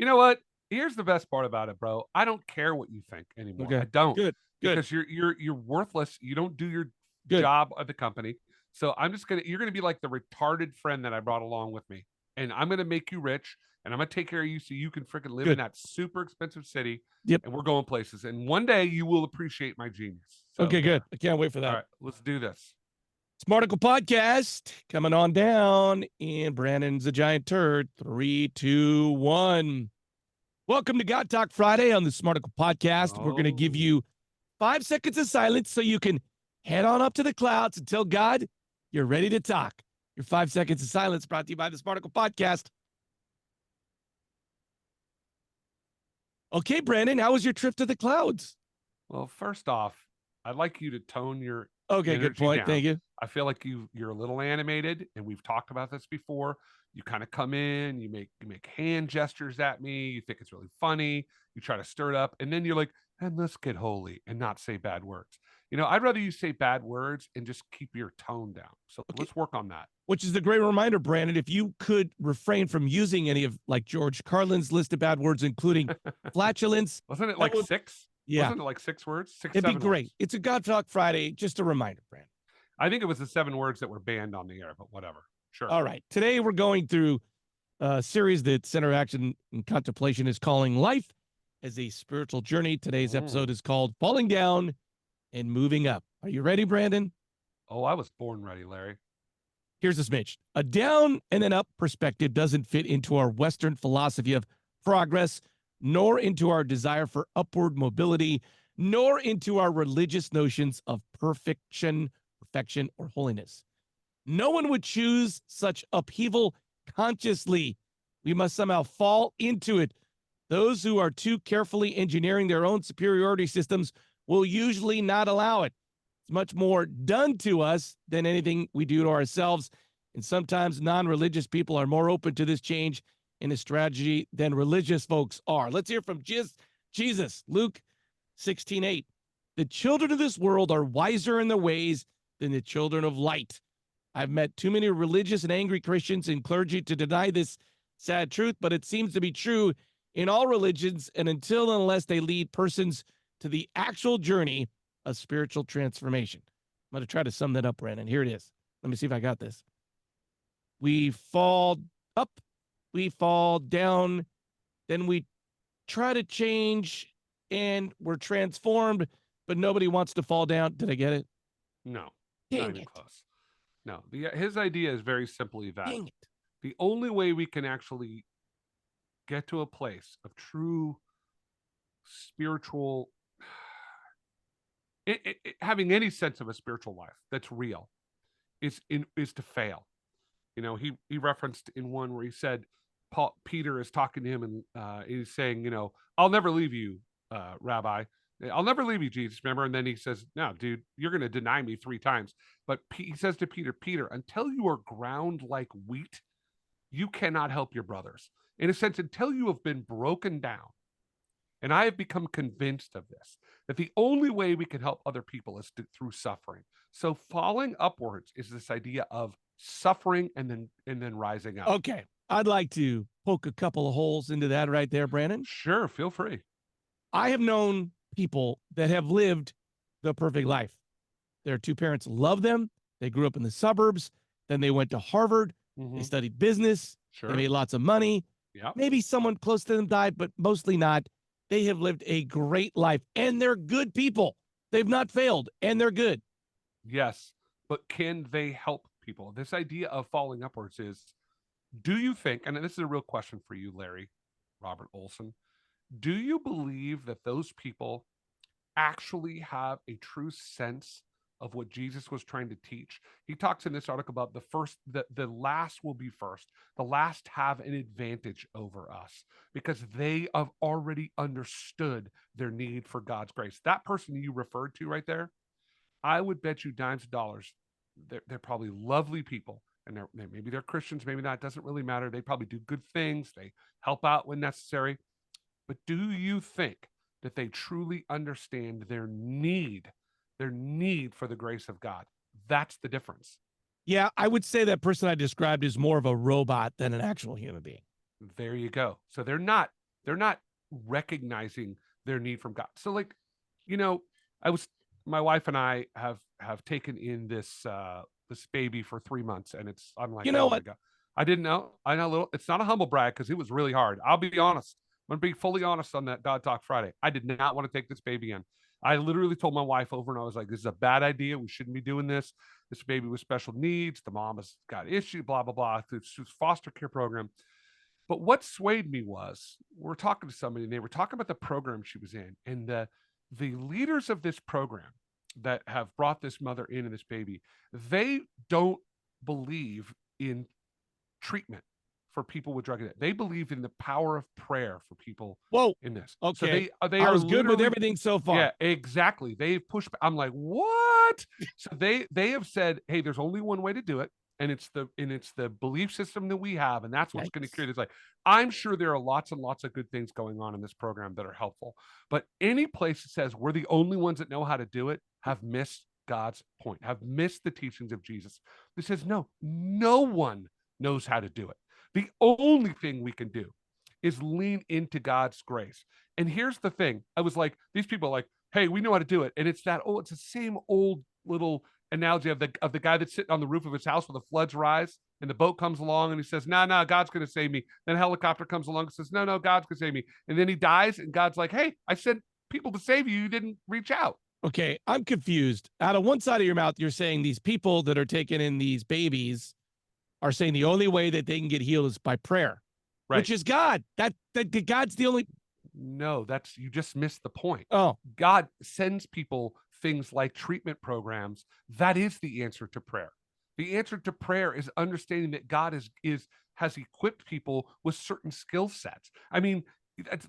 You know what? Here's the best part about it, bro. I don't care what you think anymore. I Okay. don't, Good. Good. because you're worthless. You don't do your Good. job at the company. So you're gonna be like the retarded friend that I brought along with me, and I'm gonna make you rich, and I'm gonna take care of you so you can freaking live in Good. that super expensive city, Yep. and we're going places. And one day you will appreciate my genius. So Okay, good. there. I can't wait for All that. right, let's do this. Smarticle Podcast coming on down. And Brandon's a giant turd. 3, 2, 1. Welcome to God Talk Friday on the Smarticle Podcast. We're going to give Oh, you 5 seconds of silence so you can head on up to the clouds and tell God you're ready to talk. Your 5 seconds of silence brought to you by the Smarticle Podcast. Okay, Brandon, how was your trip to the clouds? well, first off, I'd like you to tone your Okay, good energy point. down. Thank you. I feel like you're a little animated, and we've talked about this before. You kind of come in, you make hand gestures at me, you think it's really funny, you try to stir it up, and then you're like, and let's get holy and not say bad words. I'd rather you say bad words and just keep your tone down. So Okay, let's work on that. which is a great reminder, Brandon. If you could refrain from using any of like George Carlin's list of bad words, including flatulence, Wasn't it that like would, six? yeah, Wasn't it like 6 words? Six, it'd be seven great. words. It's a God Talk Friday. Just a reminder, Brandon. I think it was the 7 words that were banned on the air, but whatever. Sure. All right. Today we're going through a series that Center Action and Contemplation is calling Life as a Spiritual Journey. Today's Mm. episode is called Falling Down and Moving Up. Are you ready, Brandon? Oh, I was born ready, Larry. Here's a smidge. A down and an up perspective doesn't fit into our Western philosophy of progress, nor into our desire for upward mobility, nor into our religious notions of perfection, or holiness. No one would choose such upheaval consciously. We must somehow fall into it. Those who are too carefully engineering their own superiority systems will usually not allow it. It's much more done to us than anything we do to ourselves. And sometimes non religious people are more open to this change in a strategy than religious folks are. Let's hear from Jesus, Luke 16:8. The children of this world are wiser in their ways than the children of light. I've met too many religious and angry Christians and clergy to deny this sad truth, but it seems to be true in all religions, and until and unless they lead persons to the actual journey of spiritual transformation. I'm going to try to sum that up, Brandon. Here it is. Let me see if I got this. We fall up, we fall down, then we try to change, and we're transformed, but nobody wants to fall down. Did I get it? No, not Dang even it. close. No, his idea is very simply that Dang it. the only way we can actually get to a place of true spiritual, having any sense of a spiritual life that's real, is to fail. He referenced in one where he said Peter is talking to him, and he's saying, I'll never leave you, Rabbi. I'll never leave you, Jesus. Remember? And then he says, no, dude, you're going to deny me 3 times. But he says to Peter, until you are ground like wheat, you cannot help your brothers. In a sense, until you have been broken down. And I have become convinced of this, that the only way we can help other people is through suffering. So falling upwards is this idea of suffering and then rising up. Okay. I'd like to poke a couple of holes into that right there, Brandon. Sure, feel free. I have known people that have lived the perfect life. Their two parents love them. They grew up in the suburbs. Then they went to Harvard. They studied business. Sure. They made lots of money. Yeah. Maybe someone close to them died, but mostly not. They have lived a great life, and they're good people. They've not failed, and they're good. Yes, but can they help people? This idea of falling upwards is, do you think, and this is a real question for you, Larry, Robert Olson, do you believe that those people actually have a true sense of what Jesus was trying to teach? He talks in this article about the last will be first. The last have an advantage over us because they have already understood their need for God's grace. That person you referred to right there, I would bet you dimes of dollars. They're probably lovely people, and maybe they're Christians, maybe not. It doesn't really matter. They probably do good things. They help out when necessary. But do you think that they truly understand their need for the grace of God? That's the difference. Yeah, I would say that person I described is more of a robot than an actual human being. There you go. So they're not They're not recognizing their need from God. So like, you know, I was my wife and I have taken in this baby for 3 months, and I'm like, You know oh my what? God. I didn't know. I know a little. It's not a humble brag because it was really hard. I'll be honest. I'm gonna be fully honest on that God Talk Friday. I did not want to take this baby in. I literally told my wife over and I was like, this is a bad idea. We shouldn't be doing this. This baby with special needs. The mom has got issues, blah, blah, blah. It's foster care program. But what swayed me was we're talking to somebody and they were talking about the program she was in. And the leaders of this program that have brought this mother in and this baby, they don't believe in treatment for people with drug addiction. They believe in the power of prayer for people Whoa. in this. So Okay. they I are was good with literally, everything so yeah, far. exactly. They've pushed. I'm like, what? So they have said, hey, there's only one way to do it, and it's the belief system that we have, and that's what's going to Yikes. cure this. Like, I'm sure there are lots and lots of good things going on in this program that are helpful, but any place that says we're the only ones that know how to do it have missed God's point, have missed the teachings of Jesus. This says no one knows how to do it. The only thing we can do is lean into God's grace. And here's the thing. I was like, these people are like, hey, we know how to do it. And it's it's the same old little analogy of the guy that's sitting on the roof of his house when the floods rise and the boat comes along and he says, no, God's gonna save me. Then a helicopter comes along and says, no, God's gonna save me. And then he dies, and God's like, hey, I sent people to save you. You didn't reach out. Okay, I'm confused. Out of one side of your mouth, you're saying these people that are taking in these babies are saying the only way that they can get healed is by prayer, Right. which is God. That God's the only. No, that's you just missed the point. Oh, God sends people things like treatment programs. That is the answer to prayer. The answer to prayer is understanding that God is has equipped people with certain skill sets. I mean,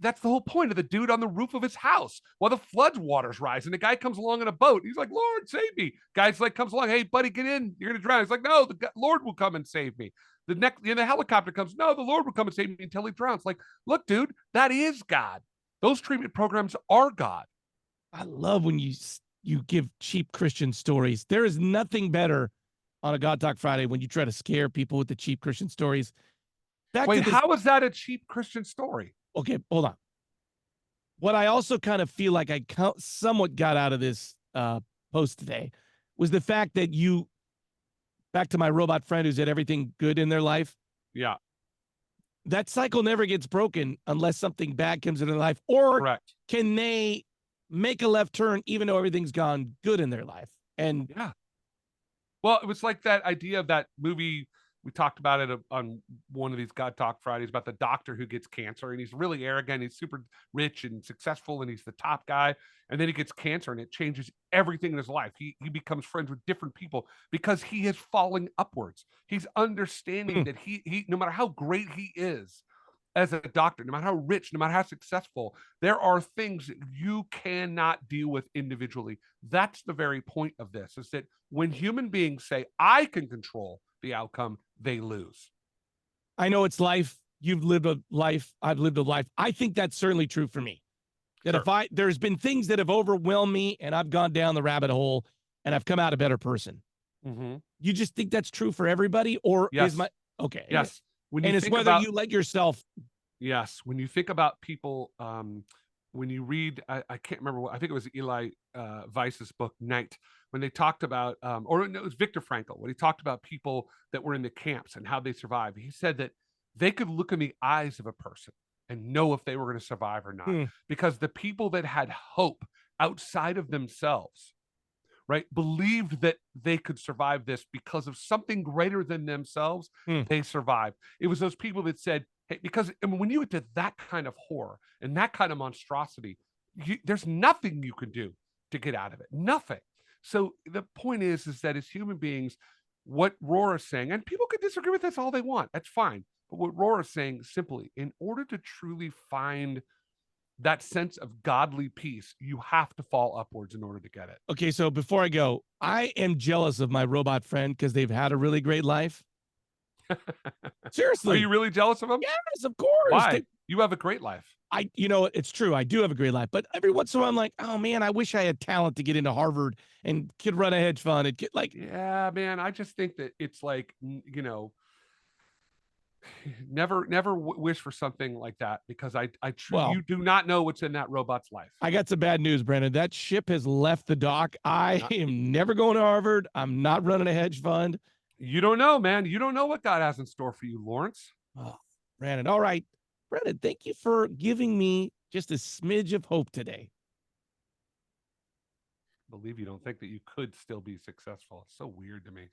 that's the whole point of the dude on the roof of his house while the flood waters rise, and the guy comes along in a boat. He's like, "Lord, save me!" Guy's like, comes along, "Hey, buddy, get in. You're gonna drown." He's like, "No, the Lord will come and save me." The helicopter comes. No, the Lord will come and save me until he drowns. Like, look, dude, that is God. Those treatment programs are God. I love when you give cheap Christian stories. There is nothing better on a God Talk Friday when you try to scare people with the cheap Christian stories. Back to Wait, this. how is that a cheap Christian story? Okay, hold on. What I also kind of feel like I somewhat got out of this post today was the fact that back to my robot friend who's had everything good in their life. Yeah, That cycle never gets broken unless something bad comes into their life. Or correct. can they make a left turn even though everything's gone good in their life? And Yeah. Well, it was like that idea of that movie. We talked about it on one of these God Talk Fridays about the doctor who gets cancer, and he's really arrogant. He's super rich and successful, and he's the top guy. And then he gets cancer, and it changes everything in his life. He becomes friends with different people because he is falling upwards. He's understanding that he no matter how great he is as a doctor, no matter how rich, no matter how successful, there are things that you cannot deal with individually. That's the very point of this, is that when human beings say, I can control the outcome, they lose. I know it's life. You've lived a life. I've lived a life. I think that's certainly true for me. That Sure. if there's been things that have overwhelmed me and I've gone down the rabbit hole and I've come out a better person. Mm-hmm. You just think that's true for everybody? Or Yes. is my, okay. Yes. When you and it's think whether about, you let yourself. yes, when you think about people, when you read, I can't remember what, I think it was Eli Weiss's book, Night, when they talked about, or no, it was Viktor Frankl, when he talked about people that were in the camps and how they survived. He said that they could look in the eyes of a person and know if they were going to survive or not, because the people that had hope outside of themselves, right, believed that they could survive this because of something greater than themselves, they survived. It was those people that said, hey, because I mean, when you get to that kind of horror and that kind of monstrosity, there's nothing you can do to get out of it. Nothing. So the point is that as human beings, what Rohr is saying, and people could disagree with this all they want, that's fine. But what Rohr is saying simply, in order to truly find that sense of godly peace, you have to fall upwards in order to get it. Okay, so before I go, I am jealous of my robot friend because they've had a really great life. Seriously. Are you really jealous of them? Yes, of course. Why? You have a great life. It's true. I do have a great life, but every once in a while I'm like, oh man, I wish I had talent to get into Harvard and could run a hedge fund and get like. Yeah, man. I just think that it's like, Never wish for something like that, because Well, you do not know what's in that robot's life. I got some bad news, Brandon. That ship has left the dock. I Not, am never going to Harvard. I'm not running a hedge fund. you don't know, man. You don't know what God has in store for you, Lawrence. Oh, Brandon. All right. Brandon, thank you for giving me just a smidge of hope today. I believe you don't think that you could still be successful. It's so weird to me.